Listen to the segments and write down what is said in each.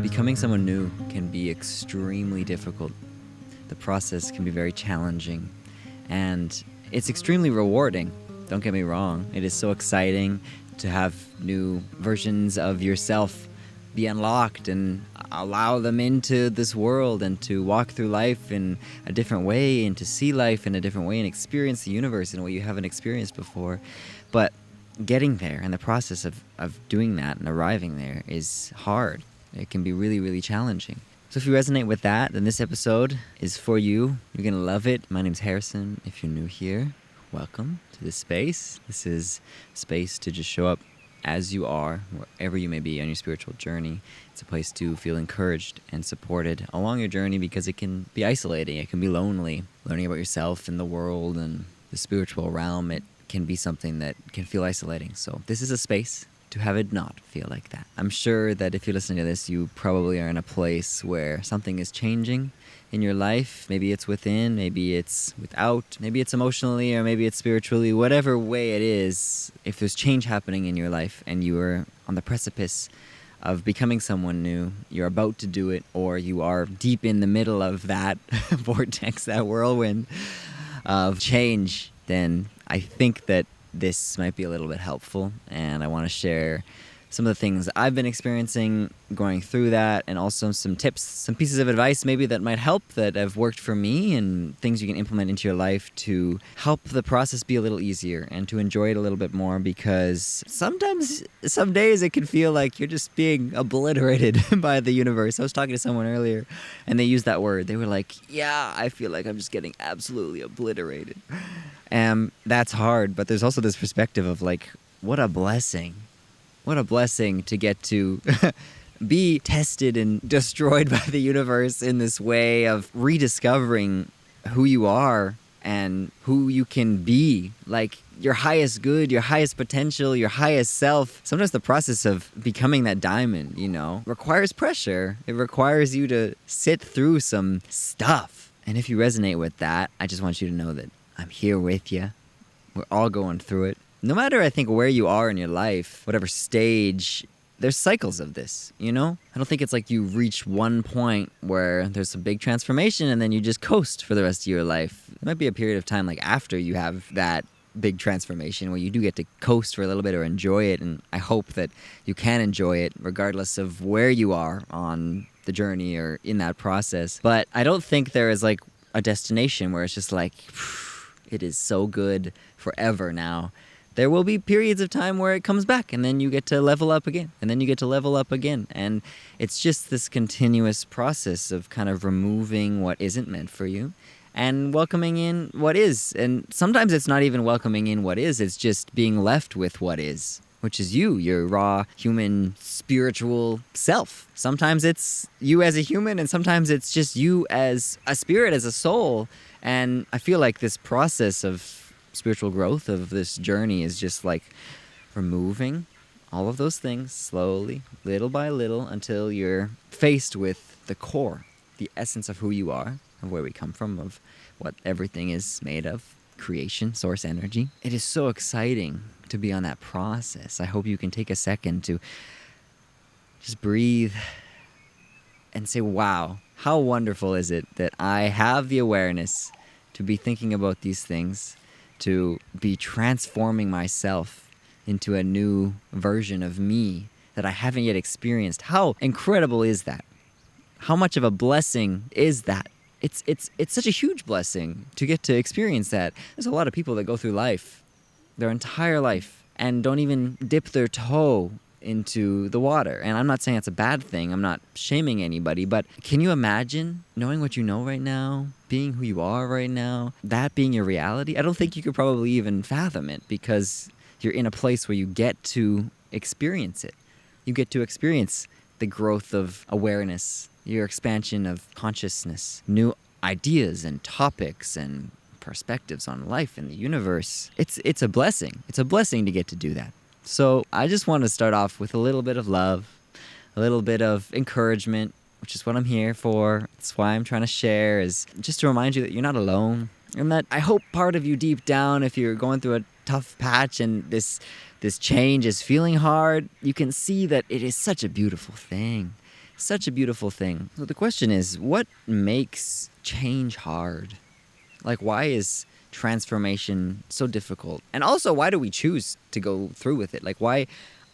Becoming someone new can be extremely difficult. The process can be very challenging, and it's extremely rewarding. Don't get me wrong. It is so exciting to have new versions of yourself be unlocked and allow them into this world and to walk through life in a different way and to see life in a different way and experience the universe in a way you haven't experienced before. But getting there and the process of doing that and arriving there is hard. It can be really, really challenging. So if you resonate with that, then this episode is for you. You're going to love it. My name's Harrison. If you're new here, welcome to this space. This is space to just show up as you are, wherever you may be on your spiritual journey. It's a place to feel encouraged and supported along your journey because it can be isolating. It can be lonely. Learning about yourself and the world and the spiritual realm, it can be something that can feel isolating. So this is a space to have it not feel like that. I'm sure that if you're listening to this, you probably are in a place where something is changing in your life. Maybe it's within, maybe it's without, maybe it's emotionally, or maybe it's spiritually. Whatever way it is, if there's change happening in your life and you are on the precipice of becoming someone new, you're about to do it, or you are deep in the middle of that vortex, that whirlwind of change, then I think that this might be a little bit helpful, and I want to share some of the things I've been experiencing going through that, and also some tips, some pieces of advice maybe that might help, that have worked for me, and things you can implement into your life to help the process be a little easier and to enjoy it a little bit more, because sometimes, some days it can feel like you're just being obliterated by the universe. I was talking to someone earlier and they used that word. They were like, yeah, I feel like I'm just getting absolutely obliterated. And that's hard, but there's also this perspective of like, what a blessing. What a blessing to get to be tested and destroyed by the universe in this way of rediscovering who you are and who you can be, like your highest good, your highest potential, your highest self. Sometimes the process of becoming that diamond, requires pressure. It requires you to sit through some stuff. And if you resonate with that, I just want you to know that I'm here with you. We're all going through it. No matter, I think, where you are in your life, whatever stage, there's cycles of this, I don't think it's like you reach one point where there's a big transformation and then you just coast for the rest of your life. There might be a period of time like after you have that big transformation where you do get to coast for a little bit or enjoy it, and I hope that you can enjoy it regardless of where you are on the journey or in that process. But I don't think there is like a destination where it's just like, it is so good forever now. There will be periods of time where it comes back, and then you get to level up again, and then you get to level up again. And it's just this continuous process of kind of removing what isn't meant for you and welcoming in what is. And sometimes it's not even welcoming in what is, it's just being left with what is, which is you, your raw, human, spiritual self. Sometimes it's you as a human, and sometimes it's just you as a spirit, as a soul. And I feel like this process of spiritual growth, of this journey, is just like removing all of those things slowly, little by little, until you're faced with the core, the essence of who you are, of where we come from, of what everything is made of, creation, source energy. It is so exciting to be on that process. I hope you can take a second to just breathe and say, wow, how wonderful is it that I have the awareness to be thinking about these things, to be transforming myself into a new version of me that I haven't yet experienced. How incredible is that? How much of a blessing is that? It's such a huge blessing to get to experience that. There's a lot of people that go through life, their entire life, and don't even dip their toe into the water. And I'm not saying that's a bad thing. I'm not shaming anybody, but can you imagine knowing what you know right now, being who you are right now, that being your reality? I don't think you could probably even fathom it, because you're in a place where you get to experience it. You get to experience the growth of awareness, your expansion of consciousness, new ideas and topics and perspectives on life and the universe. It's a blessing. It's a blessing to get to do that. So I just want to start off with a little bit of love, a little bit of encouragement, which is what I'm here for. It's why I'm trying to share, is just to remind you that you're not alone. And that I hope part of you deep down, if you're going through a tough patch and this change is feeling hard, you can see that it is such a beautiful thing. such a beautiful thing. So the question is, what makes change hard? Like, why is transformation so difficult? And also, why do we choose to go through with it? Like, why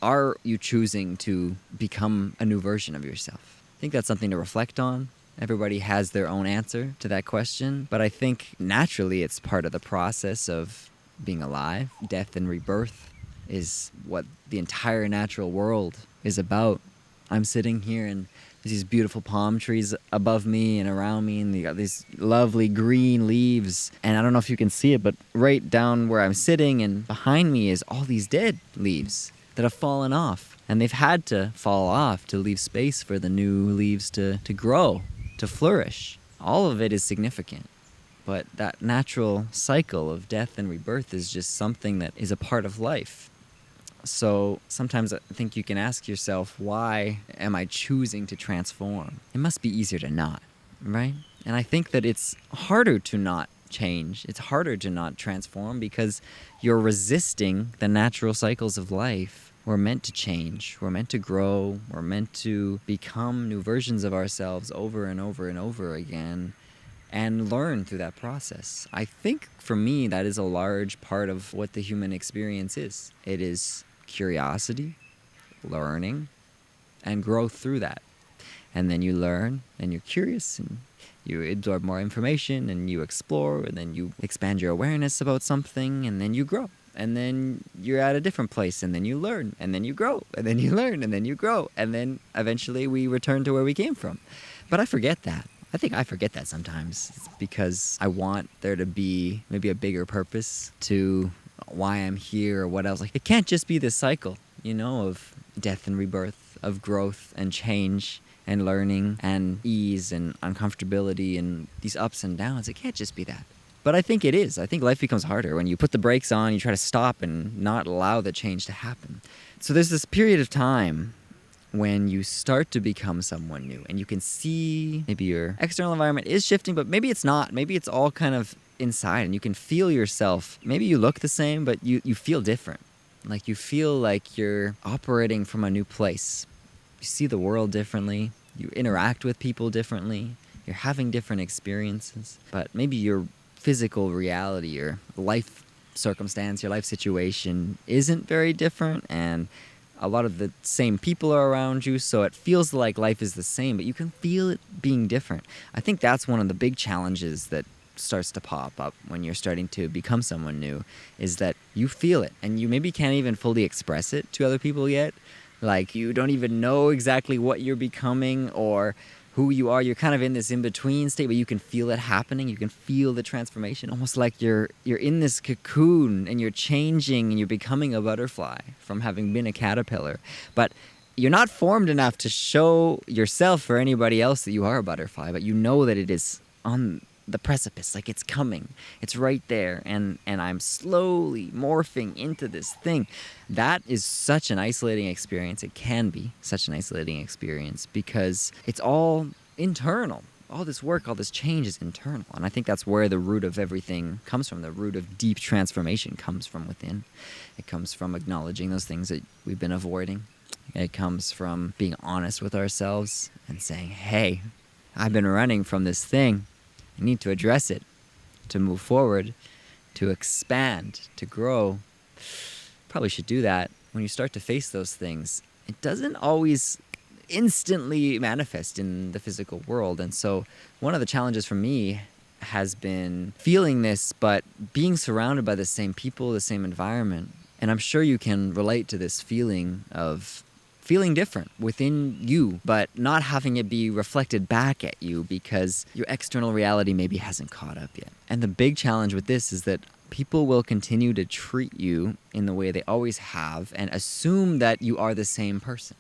are you choosing to become a new version of yourself? I think that's something to reflect on. Everybody has their own answer to that question, but I think naturally it's part of the process of being alive. Death and rebirth is what the entire natural world is about. I'm sitting here and there's these beautiful palm trees above me and around me, and you got these lovely green leaves. And I don't know if you can see it, but right down where I'm sitting and behind me is all these dead leaves that have fallen off. And they've had to fall off to leave space for the new leaves to grow, to flourish. All of it is significant. But that natural cycle of death and rebirth is just something that is a part of life. So sometimes I think you can ask yourself, why am I choosing to transform? It must be easier to not, right? And I think that it's harder to not change. It's harder to not transform because you're resisting the natural cycles of life. We're meant to change. We're meant to grow. We're meant to become new versions of ourselves over and over and over again and learn through that process. I think for me, that is a large part of what the human experience is. It is curiosity, learning, and growth through that. And then you learn, and you're curious, and you absorb more information, and you explore, and then you expand your awareness about something, and then you grow. And then you're at a different place, and then you learn, and then you grow, and then you learn, and then you grow. And then eventually we return to where we came from. But I forget that. I think I forget that sometimes. It's because I want there to be maybe a bigger purpose to why I'm here or what else. Like, it can't just be this cycle, of death and rebirth, of growth and change and learning and ease and uncomfortability and these ups and downs. It can't just be that. But I think it is. I think life becomes harder when you put the brakes on, you try to stop and not allow the change to happen. So there's this period of time when you start to become someone new and you can see maybe your external environment is shifting, but maybe it's not. Maybe it's all kind of inside and you can feel yourself. Maybe you look the same, but you feel different. Like you feel like you're operating from a new place. You see the world differently. You interact with people differently. You're having different experiences, but maybe your physical reality, your life circumstance, your life situation isn't very different, and a lot of the same people are around you, so it feels like life is the same, but you can feel it being different. I think that's one of the big challenges that starts to pop up when you're starting to become someone new, is that you feel it, and you maybe can't even fully express it to other people yet. Like, you don't even know exactly what you're becoming or who you are. You're kind of in this in-between state, but you can feel it happening. You can feel the transformation, almost like you're in this cocoon and you're changing and you're becoming a butterfly from having been a caterpillar. But you're not formed enough to show yourself or anybody else that you are a butterfly, but you know that it is on the precipice, like it's coming. It's right there, and I'm slowly morphing into this thing. That is such an isolating experience. It can be such an isolating experience because it's all internal. All this work, all this change is internal. And I think that's where the root of everything comes from. The root of deep transformation comes from within. It comes from acknowledging those things that we've been avoiding. It comes from being honest with ourselves and saying, hey, I've been running from this thing. I need to address it, to move forward, to expand, to grow. Probably should do that. When you start to face those things, it doesn't always instantly manifest in the physical world. And so one of the challenges for me has been feeling this, but being surrounded by the same people, the same environment. And I'm sure you can relate to this feeling of feeling different within you, but not having it be reflected back at you because your external reality maybe hasn't caught up yet. And the big challenge with this is that people will continue to treat you in the way they always have and assume that you are the same person.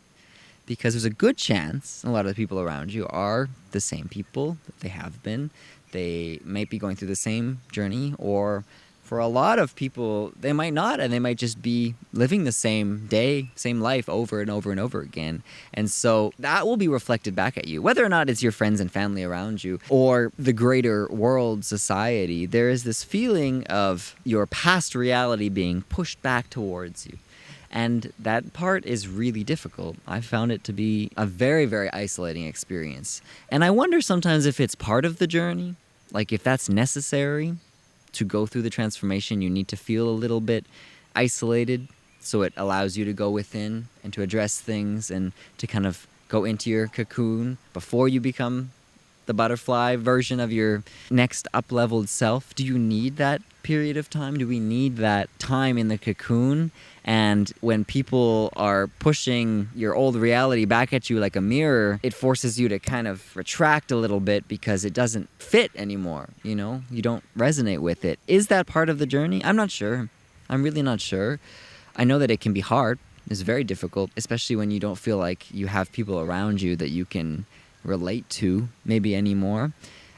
Because there's a good chance a lot of the people around you are the same people that they have been. They might be going through the same journey, or for a lot of people, they might not, and they might just be living the same day, same life over and over and over again. And so that will be reflected back at you. Whether or not it's your friends and family around you or the greater world, society, there is this feeling of your past reality being pushed back towards you. And that part is really difficult. I found it to be a very, very isolating experience. And I wonder sometimes if it's part of the journey, like if that's necessary to go through the transformation, you need to feel a little bit isolated so it allows you to go within and to address things and to kind of go into your cocoon before you become the butterfly version of your next up-leveled self. Do you need that period of time? Do we need that time in the cocoon? And when people are pushing your old reality back at you like a mirror, it forces you to kind of retract a little bit because it doesn't fit anymore, you know? You don't resonate with it. Is that part of the journey? I'm not sure. I'm really not sure. I know that it can be hard. It's very difficult, especially when you don't feel like you have people around you that you can relate to maybe anymore.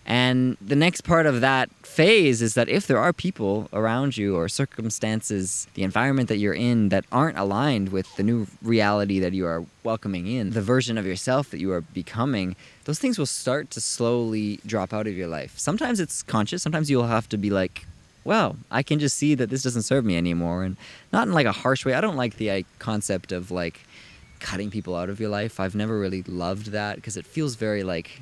And the next part of that phase is that if there are people around you or circumstances, the environment that you're in that aren't aligned with the new reality that you are welcoming in, the version of yourself that you are becoming, those things will start to slowly drop out of your life. Sometimes it's conscious. Sometimes you'll have to be like, wow, I can just see that this doesn't serve me anymore. And not in like a harsh way. I don't like the concept of like cutting people out of your life. I've never really loved that because it feels very like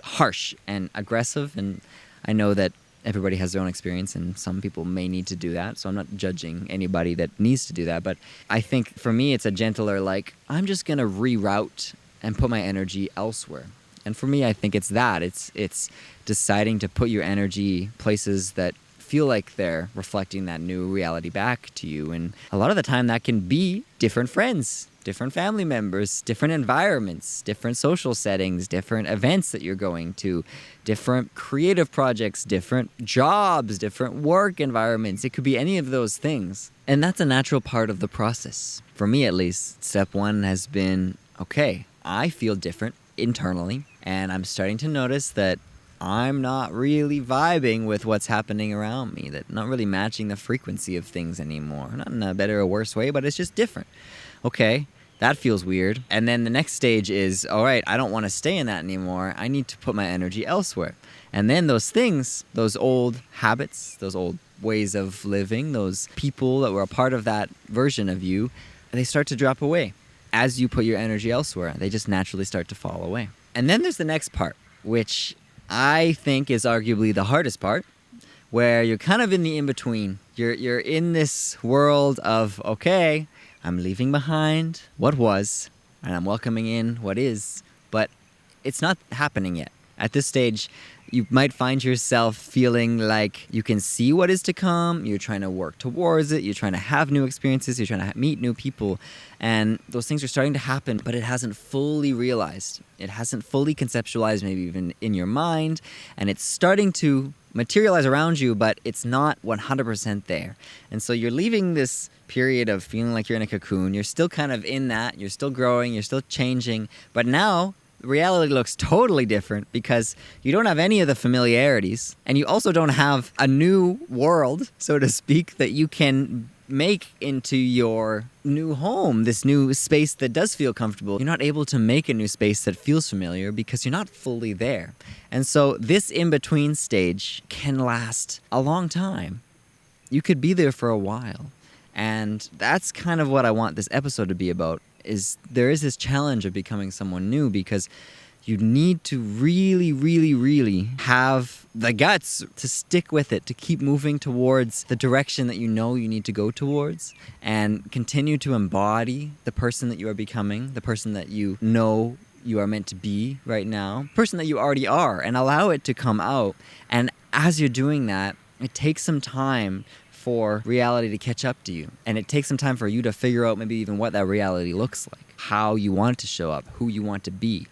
harsh and aggressive, and I know that everybody has their own experience and some people may need to do that, so I'm not judging anybody that needs to do that. But I think for me it's a gentler like, I'm just gonna reroute and put my energy elsewhere. And for me, I think it's that it's deciding to put your energy places that feel like they're reflecting that new reality back to you. And a lot of the time that can be different friends, different family members, different environments, different social settings, different events that you're going to, different creative projects, different jobs, different work environments. It could be any of those things. And that's a natural part of the process. For me, at least, step one has been, okay, I feel different internally, and I'm starting to notice that I'm not really vibing with what's happening around me, that not really matching the frequency of things anymore. Not in a better or worse way, but it's just different. Okay, that feels weird. And then the next stage is, all right, I don't want to stay in that anymore. I need to put my energy elsewhere. And then those things, those old habits, those old ways of living, those people that were a part of that version of you, they start to drop away. As you put your energy elsewhere, they just naturally start to fall away. And then there's the next part, which I think is arguably the hardest part, where you're kind of in the in-between. You're in this world of, okay, I'm leaving behind what was, and I'm welcoming in what is, but it's not happening yet. At this stage, you might find yourself feeling like you can see what is to come, you're trying to work towards it, you're trying to have new experiences, you're trying to meet new people, and those things are starting to happen, but it hasn't fully realized. It hasn't fully conceptualized, maybe even in your mind, and it's starting to materialize around you, but it's not 100% there. And so you're leaving this period of feeling like you're in a cocoon. You're still kind of in that. You're still growing. You're still changing. But now reality looks totally different because you don't have any of the familiarities, and you also don't have a new world, so to speak, that you can make into your new home, this new space that does feel comfortable. You're not able to make a new space that feels familiar because you're not fully there. And so this in-between stage can last a long time. You could be there for a while. And that's kind of what I want this episode to be about, is there is this challenge of becoming someone new because you need to really, really, really have the guts to stick with it, to keep moving towards the direction that you know you need to go towards, and continue to embody the person that you are becoming, the person that you know you are meant to be right now, the person that you already are, and allow it to come out. And as you're doing that, it takes some time for reality to catch up to you. And it takes some time for you to figure out maybe even what that reality looks like, how you want it to show up, who you want to be.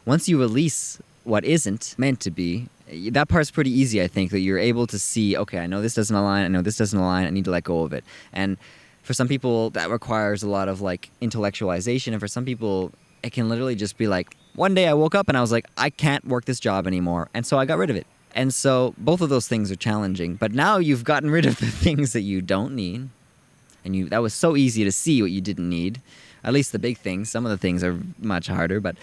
Once you release what isn't meant to be, that part's pretty easy, I think, that you're able to see, okay, I know this doesn't align, I know this doesn't align, I need to let go of it. And for some people, that requires a lot of like intellectualization. And for some people, it can literally just be like, one day I woke up and I was like, I can't work this job anymore. And so I got rid of it. And so both of those things are challenging. But now you've gotten rid of the things that you don't need. And that was so easy to see what you didn't need. At least the big things. Some of the things are much harder. But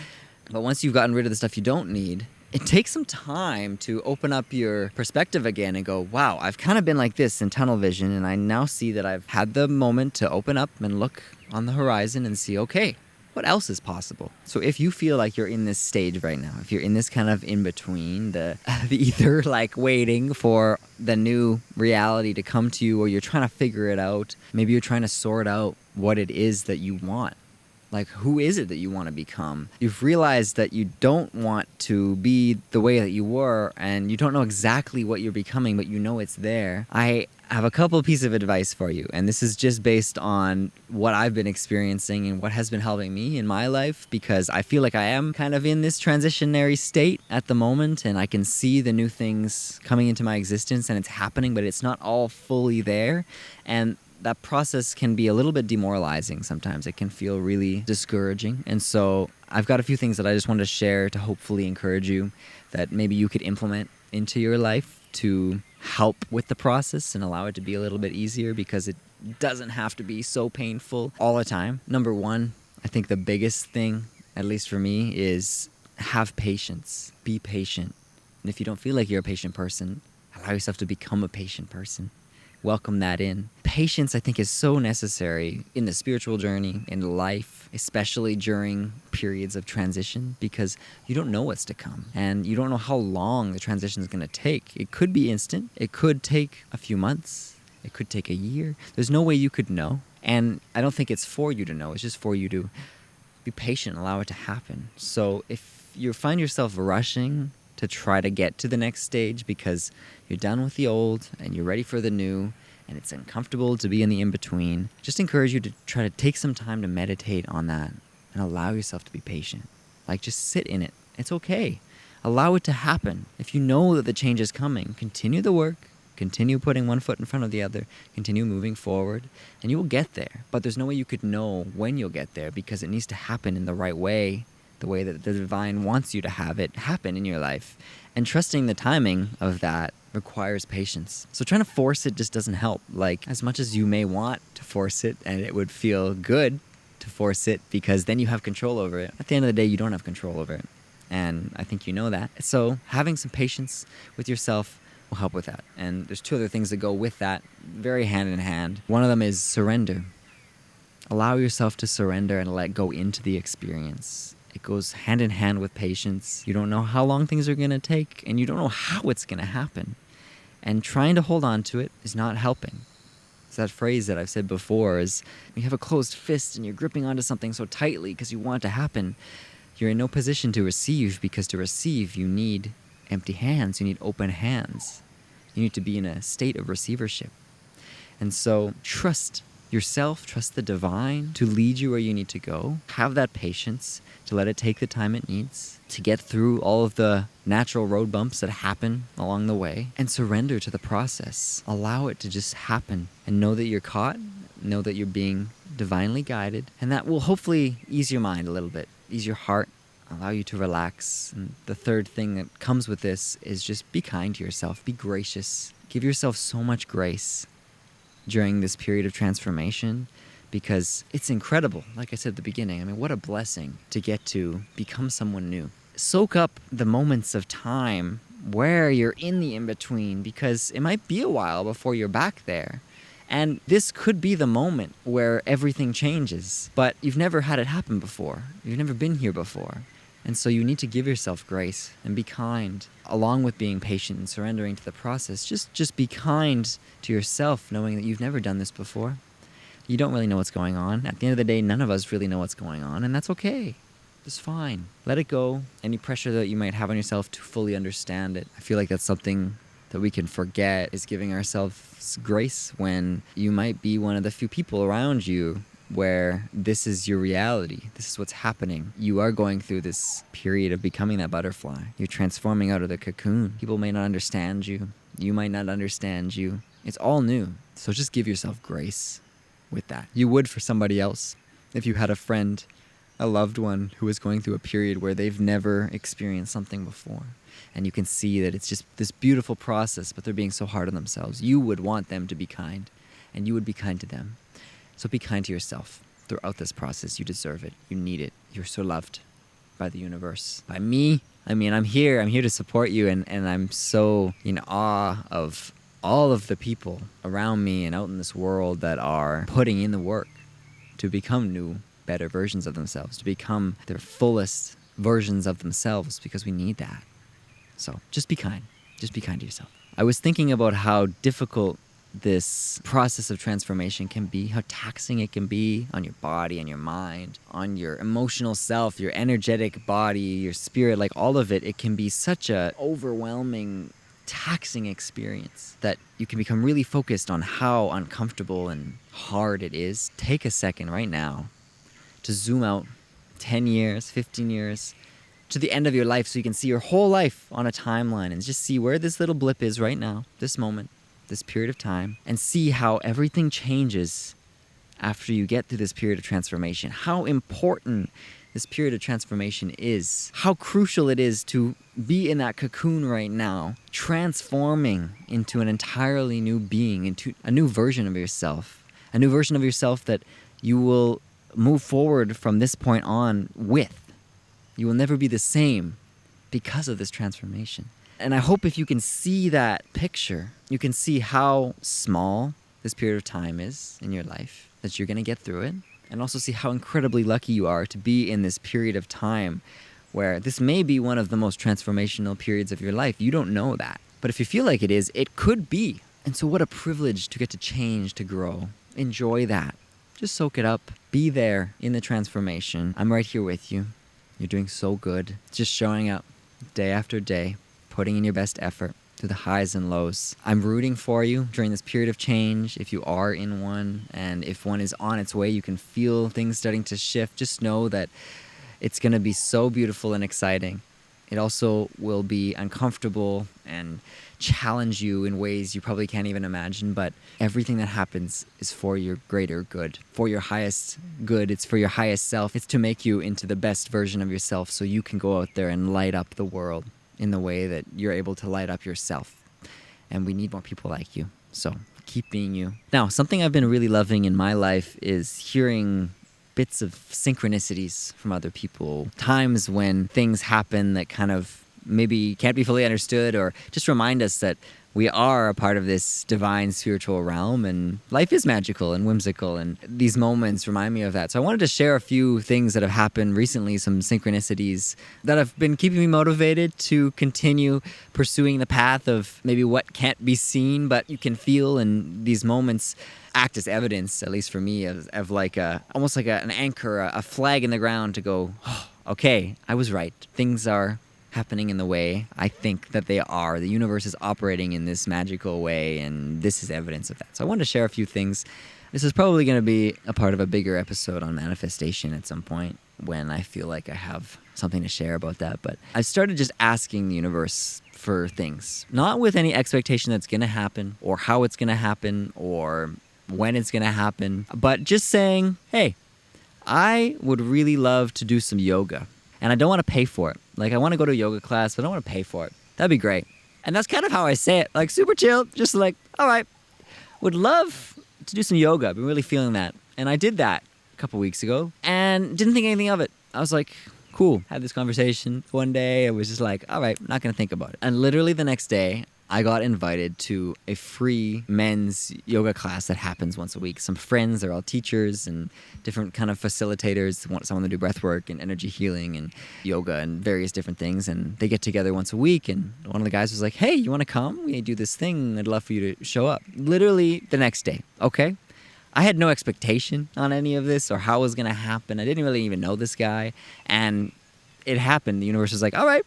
once you've gotten rid of the stuff you don't need, it takes some time to open up your perspective again and go, wow, I've kind of been like this in tunnel vision, and I now see that I've had the moment to open up and look on the horizon and see, okay, what else is possible? So if you feel like you're in this stage right now, if you're in this kind of in between, the either like waiting for the new reality to come to you, or you're trying to figure it out, maybe you're trying to sort out what it is that you want. Like, who is it that you want to become? You've realized that you don't want to be the way that you were, and you don't know exactly what you're becoming, but you know it's there. I have a couple pieces of advice for you, and this is just based on what I've been experiencing and what has been helping me in my life, because I feel like I am kind of in this transitionary state at the moment, and I can see the new things coming into my existence, and it's happening, but it's not all fully there. And that process can be a little bit demoralizing sometimes. It can feel really discouraging. And so I've got a few things that I just wanted to share to hopefully encourage you that maybe you could implement into your life to help with the process and allow it to be a little bit easier, because it doesn't have to be so painful all the time. Number one, I think the biggest thing, at least for me, is have patience. Be patient. And if you don't feel like you're a patient person, allow yourself to become a patient person. Welcome that in. Patience, I think, is so necessary in the spiritual journey, in life, especially during periods of transition, because you don't know what's to come, and you don't know how long the transition is going to take. It could be instant. It could take a few months. It could take a year. There's no way you could know, and I don't think it's for you to know. It's just for you to be patient and allow it to happen. So if you find yourself rushing to try to get to the next stage because you're done with the old and you're ready for the new, and it's uncomfortable to be in the in-between, just encourage you to try to take some time to meditate on that and allow yourself to be patient. Like, just sit in it. It's okay. Allow it to happen. If you know that the change is coming, continue the work, continue putting one foot in front of the other, continue moving forward, and you will get there. But there's no way you could know when you'll get there, because it needs to happen in the right way, the way that the divine wants you to have it happen in your life. And trusting the timing of that requires patience. So trying to force it just doesn't help. Like, as much as you may want to force it, and it would feel good to force it because then you have control over it, at the end of the day, you don't have control over it. And I think you know that. So having some patience with yourself will help with that. And there's two other things that go with that, very hand in hand. One of them is surrender. Allow yourself to surrender and let go into the experience. It goes hand in hand with patience. You don't know how long things are going to take, and you don't know how it's going to happen. And trying to hold on to it is not helping. It's that phrase that I've said before, is when you have a closed fist and you're gripping onto something so tightly because you want it to happen, you're in no position to receive, because to receive you need empty hands, you need open hands. You need to be in a state of receivership. And so trust yourself, trust the divine to lead you where you need to go. Have that patience to let it take the time it needs to get through all of the natural road bumps that happen along the way, and surrender to the process. Allow it to just happen, and know that you're caught, know that you're being divinely guided, and that will hopefully ease your mind a little bit, ease your heart, allow you to relax. And the third thing that comes with this is just be kind to yourself, be gracious. Give yourself so much grace during this period of transformation, because it's incredible. Like I said at the beginning, I mean, what a blessing to get to become someone new. Soak up the moments of time where you're in the in-between, because it might be a while before you're back there. And this could be the moment where everything changes, but you've never had it happen before. You've never been here before. And so you need to give yourself grace and be kind, along with being patient and surrendering to the process. Just be kind to yourself, knowing that you've never done this before. You don't really know what's going on. At the end of the day, none of us really know what's going on, and that's okay. It's fine. Let it go. Any pressure that you might have on yourself to fully understand it. I feel like that's something that we can forget, is giving ourselves grace when you might be one of the few people around you where this is your reality. This is what's happening. You are going through this period of becoming that butterfly. You're transforming out of the cocoon. People may not understand you. You might not understand you. It's all new. So just give yourself grace with that. You would for somebody else. If you had a friend, a loved one who is going through a period where they've never experienced something before, and you can see that it's just this beautiful process, but they're being so hard on themselves, you would want them to be kind, and you would be kind to them. So be kind to yourself throughout this process. You deserve it. You need it. You're so loved by the universe, by me. I mean, I'm here to support you, and I'm so in awe of all of the people around me and out in this world that are putting in the work to become new, better versions of themselves, to become their fullest versions of themselves, because we need that. So just be kind. Just be kind to yourself. I was thinking about how difficult this process of transformation can be, how taxing it can be on your body and your mind, on your emotional self, your energetic body, your spirit, like all of it. It can be such a overwhelming, taxing experience that you can become really focused on how uncomfortable and hard it is. Take a second right now to zoom out 10 years, 15 years, to the end of your life, so you can see your whole life on a timeline and just see where this little blip is right now, this moment, this period of time, and see how everything changes after you get through this period of transformation. How important this period of transformation is. How crucial it is to be in that cocoon right now, transforming into an entirely new being, into a new version of yourself. A new version of yourself that you will move forward from this point on with. You will never be the same because of this transformation. And I hope if you can see that picture, you can see how small this period of time is in your life, that you're going to get through it, and also see how incredibly lucky you are to be in this period of time where this may be one of the most transformational periods of your life. You don't know that. But if you feel like it is, it could be. And so what a privilege to get to change, to grow. Enjoy that. Just soak it up. Be there in the transformation. I'm right here with you. You're doing so good. Just showing up day after day, putting in your best effort through the highs and lows. I'm rooting for you during this period of change, if you are in one, and if one is on its way, you can feel things starting to shift. Just know that it's going to be so beautiful and exciting. It also will be uncomfortable and challenge you in ways you probably can't even imagine, but everything that happens is for your greater good, for your highest good. It's for your highest self. It's to make you into the best version of yourself so you can go out there and light up the world in the way that you're able to light up yourself. And we need more people like you. So keep being you. Now, something I've been really loving in my life is hearing bits of synchronicities from other people. Times when things happen that kind of maybe can't be fully understood, or just remind us that we are a part of this divine spiritual realm, and life is magical and whimsical, and these moments remind me of that. So I wanted to share a few things that have happened recently, some synchronicities that have been keeping me motivated to continue pursuing the path of maybe what can't be seen but you can feel, and these moments act as evidence, at least for me, of like almost like an anchor, a flag in the ground to go, oh, okay, I was right. Things are happening in the way I think that they are. The universe is operating in this magical way, and this is evidence of that. So I wanted to share a few things. This is probably going to be a part of a bigger episode on manifestation at some point when I feel like I have something to share about that. But I've started just asking the universe for things, not with any expectation that's going to happen or how it's going to happen or when it's going to happen, but just saying, hey, I would really love to do some yoga. And I don't want to pay for it. Like, I want to go to a yoga class, but I don't want to pay for it. That'd be great. And that's kind of how I say it. Like, super chill. Just like, all right, would love to do some yoga. I've been really feeling that. And I did that a couple weeks ago and didn't think anything of it. I was like, cool. Had this conversation one day. I was just like, all right, not going to think about it. And literally the next day, I got invited to a free men's yoga class that happens once a week. Some friends, they're all teachers and different kind of facilitators. Someone to do breath work and energy healing and yoga and various different things. And they get together once a week. And one of the guys was like, hey, you want to come? We do this thing. I'd love for you to show up. Literally the next day. Okay. I had no expectation on any of this or how it was going to happen. I didn't really even know this guy. And it happened. The universe was like, all right.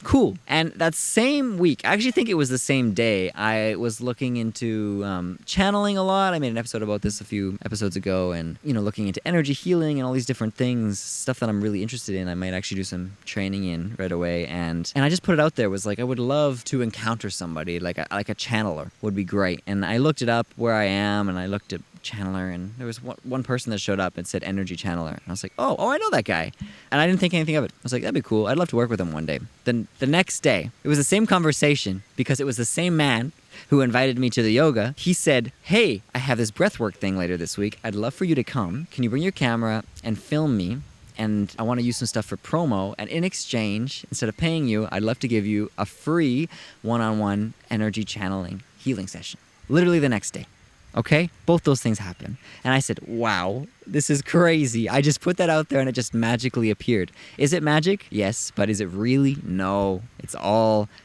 Cool. And that same week, I actually think it was the same day, I was looking into channeling a lot. I made an episode about this a few episodes ago, and, looking into energy healing and all these different things, stuff that I'm really interested in. I might actually do some training in right away. And I just put it out there, was like, I would love to encounter somebody, like a channeler would be great. And I looked it up where I am, and I looked at channeler, and there was one person that showed up and said energy channeler, and I was like, oh, I know that guy, and I didn't think anything of it. I was like, that'd be cool. I'd love to work with him one day. Then the next day, it was the same conversation, because it was the same man who invited me to the yoga. He said, hey, I have this breathwork thing later this week. I'd love for you to come. Can you bring your camera and film me and I want to use some stuff for promo. And in exchange, instead of paying you, I'd love to give you a free one-on-one energy channeling healing session. Literally the next day. Okay? Both those things happen. And I said, wow, this is crazy. I just put that out there and it just magically appeared. Is it magic? Yes. But is it really? No. It's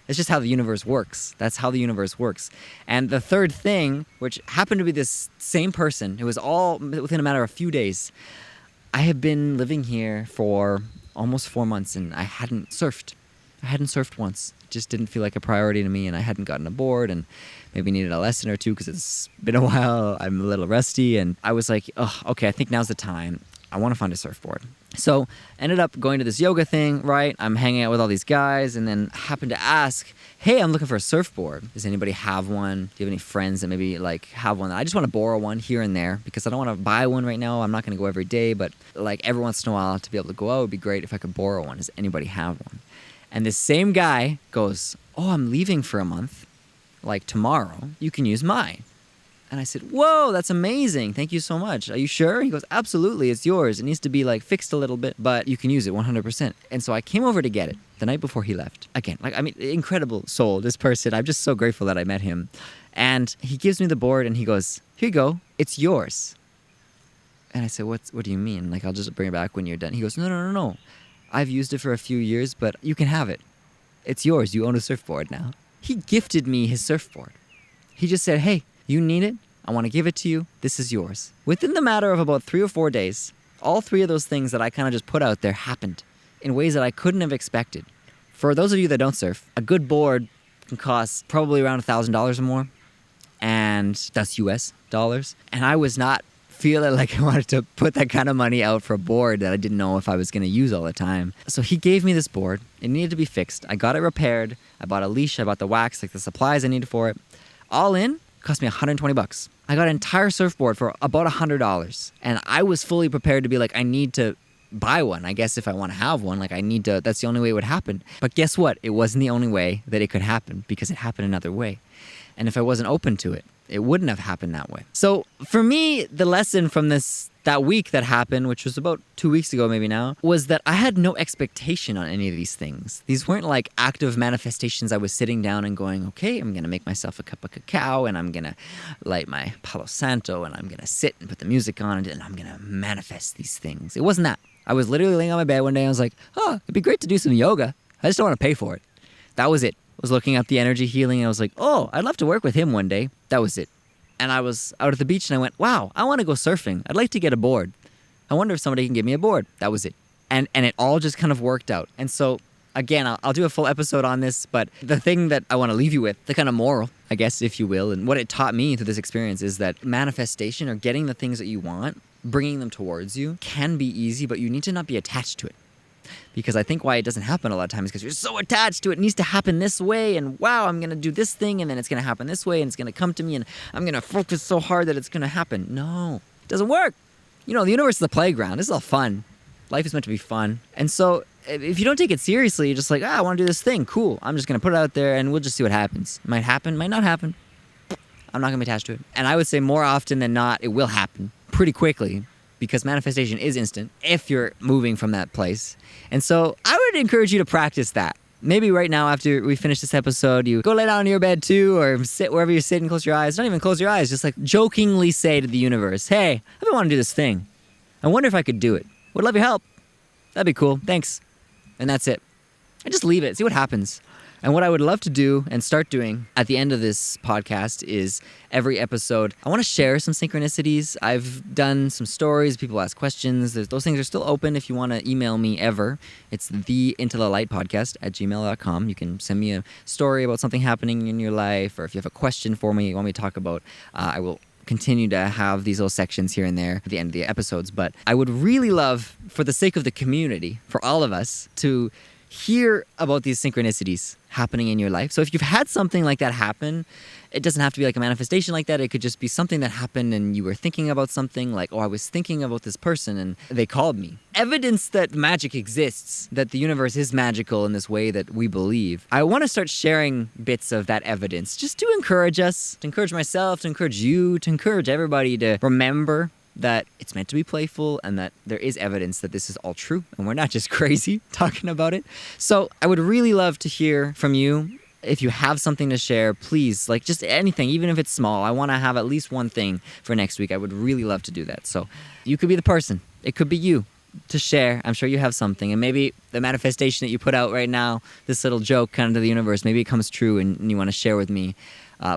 just how the universe works. That's how the universe works. And the third thing, which happened to be this same person, it was all within a matter of a few days. I have been living here for almost 4 months and I hadn't surfed. I hadn't surfed once. It just didn't feel like a priority to me, and I hadn't gotten a board and maybe needed a lesson or two because it's been a while. I'm a little rusty, and I was like, oh, okay, I think now's the time. I want to find a surfboard. So ended up going to this yoga thing, right? I'm hanging out with all these guys and then happened to ask, hey, I'm looking for a surfboard. Does anybody have one? Do you have any friends that maybe like have one? I just want to borrow one here and there because I don't want to buy one right now. I'm not going to go every day, but like every once in a while to be able to go out would be great if I could borrow one. Does anybody have one? And this same guy goes, oh, I'm leaving for a month, like tomorrow. You can use mine. And I said, whoa, that's amazing. Thank you so much. Are you sure? He goes, absolutely, it's yours. It needs to be like fixed a little bit, but you can use it 100%. And so I came over to get it the night before he left. Again, incredible soul, this person. I'm just so grateful that I met him. And he gives me the board and he goes, here you go, it's yours. And I said, what do you mean? Like, I'll just bring it back when you're done. He goes, no. I've used it for a few years, but you can have it. It's yours. You own a surfboard now. He gifted me his surfboard. He just said, hey, you need it. I want to give it to you. This is yours. Within the matter of about 3 or 4 days, all 3 of those things that I kind of just put out there happened in ways that I couldn't have expected. For those of you that don't surf, a good board can cost probably around $1,000 or more, and that's US dollars. And I was not feeling like I wanted to put that kind of money out for a board that I didn't know if I was going to use all the time. So he gave me this board. It needed to be fixed. I got it repaired. I bought a leash. I bought the wax, like the supplies I needed for it. All in, cost me $120. I got an entire surfboard for about $100. And I was fully prepared to be like, I need to buy one. I guess if I want to have one, like I need to, that's the only way it would happen. But guess what? It wasn't the only way that it could happen because it happened another way. And if I wasn't open to it, it wouldn't have happened that way. So for me, the lesson from that week that happened, which was about 2 weeks ago maybe now, was that I had no expectation on any of these things. These weren't like active manifestations. I was sitting down and going, okay, I'm going to make myself a cup of cacao and I'm going to light my Palo Santo and I'm going to sit and put the music on and I'm going to manifest these things. It wasn't that. I was literally laying on my bed one day and I was like, oh, it'd be great to do some yoga. I just don't want to pay for it. That was it. I was looking up the energy healing and I was like, oh, I'd love to work with him one day. That was it. And I was out at the beach and I went, wow, I want to go surfing. I'd like to get a board. I wonder if somebody can give me a board. That was it. And it all just kind of worked out. And so, again, I'll do a full episode on this, but the thing that I want to leave you with, the kind of moral, I guess, if you will, and what it taught me through this experience is that manifestation or getting the things that you want, bringing them towards you can be easy, but you need to not be attached to it. Because I think why it doesn't happen a lot of times is because you're so attached to it. It needs to happen this way, and wow, I'm going to do this thing, and then it's going to happen this way, and it's going to come to me, and I'm going to focus so hard that it's going to happen. No, it doesn't work. You know, the universe is a playground. This is all fun. Life is meant to be fun. And so if you don't take it seriously, you're just like, I want to do this thing. Cool. I'm just going to put it out there, and we'll just see what happens. It might happen, might not happen. I'm not going to be attached to it. And I would say more often than not, it will happen pretty quickly. Because manifestation is instant if you're moving from that place. And so I would encourage you to practice that. Maybe right now after we finish this episode, you go lay down in your bed too, or sit wherever you're sitting, close your eyes. Don't even close your eyes. Just like jokingly say to the universe, hey, I've been wanting to do this thing. I wonder if I could do it. Would love your help. That'd be cool. Thanks. And that's it. And just leave it. See what happens. And what I would love to do and start doing at the end of this podcast is every episode, I want to share some synchronicities. I've done some stories. People ask questions. Those things are still open if you want to email me ever. It's theintothelightpodcast@gmail.com. You can send me a story about something happening in your life, or if you have a question for me you want me to talk about, I will continue to have these little sections here and there at the end of the episodes. But I would really love, for the sake of the community, for all of us, to hear about these synchronicities happening in your life. So if you've had something like that happen, it doesn't have to be like a manifestation like that. It could just be something that happened and you were thinking about something like, oh, I was thinking about this person and they called me. Evidence that magic exists, that the universe is magical in this way that we believe. I want to start sharing bits of that evidence just to encourage us, to encourage myself, to encourage you, to encourage everybody to remember that it's meant to be playful and that there is evidence that this is all true and we're not just crazy talking about it. So I would really love to hear from you. If you have something to share, please, like just anything, even if it's small. I want to have at least one thing for next week. I would really love to do that. So you could be the person. It could be you to share. I'm sure you have something. And maybe the manifestation that you put out right now, this little joke kind of to the universe, maybe it comes true and you want to share with me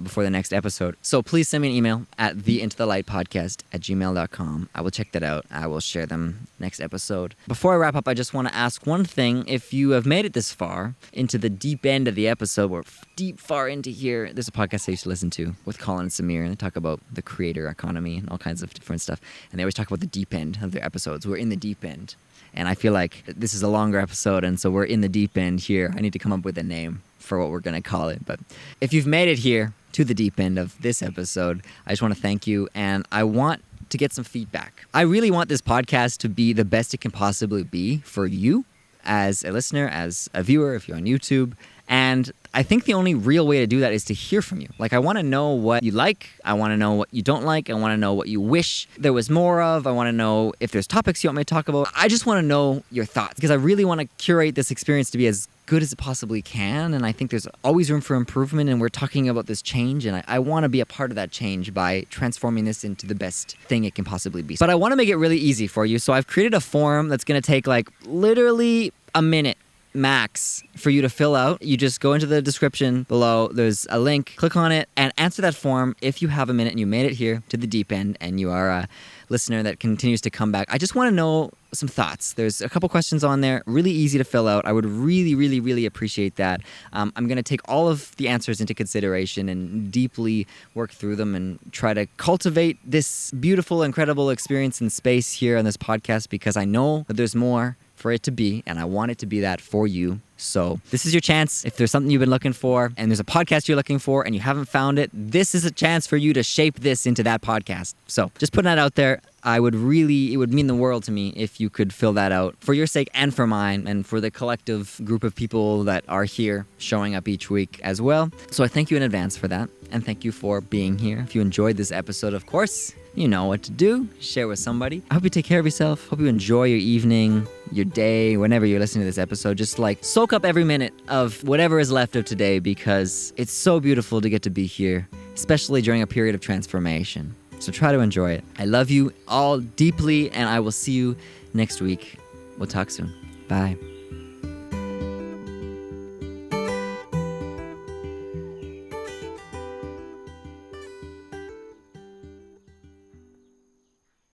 before the next episode. So please send me an email at theintothelightpodcast@gmail.com. I will check that out. I will share them next episode. Before I wrap up, I just want to ask one thing. If you have made it this far into the deep end of the episode, or deep far into here, there's a podcast I used to listen to with Colin and Samir, and they talk about the creator economy and all kinds of different stuff. And they always talk about the deep end of their episodes. We're in the deep end. And I feel like this is a longer episode, and so we're in the deep end here. I need to come up with a name for what we're going to call it. But if you've made it here to the deep end of this episode, I just want to thank you, and I want to get some feedback. I really want this podcast to be the best it can possibly be for you as a listener, as a viewer, if you're on YouTube. And I think the only real way to do that is to hear from you. Like, I want to know what you like. I want to know what you don't like. I want to know what you wish there was more of. I want to know if there's topics you want me to talk about. I just want to know your thoughts, because I really want to curate this experience to be as good as it possibly can. And I think there's always room for improvement, and we're talking about this change, and I want to be a part of that change by transforming this into the best thing it can possibly be. But I want to make it really easy for you. So I've created a form that's going to take like literally a minute max for you to fill out. You just go into the description below. There's a link. Click on it and answer that form if you have a minute and you made it here to the deep end and you are a listener that continues to come back. I just want to know some thoughts. There's a couple questions on there, really easy to fill out. I would really, really, really appreciate that. I'm going to take all of the answers into consideration and deeply work through them and try to cultivate this beautiful, incredible experience in space here on this podcast, because I know that there's more for it to be, and I want it to be that for you. So this is your chance. If there's something you've been looking for and there's a podcast you're looking for and you haven't found it, this is a chance for you to shape this into that podcast. So just putting that out there. It would mean the world to me if you could fill that out for your sake and for mine and for the collective group of people that are here showing up each week as well. So I thank you in advance for that, and thank you for being here. If you enjoyed this episode, of course, you know what to do. Share with somebody. I hope you take care of yourself. Hope you enjoy your evening, your day, whenever you're listening to this episode. Just like soak up every minute of whatever is left of today, because it's so beautiful to get to be here, especially during a period of transformation. So try to enjoy it. I love you all deeply, and I will see you next week. We'll talk soon. Bye.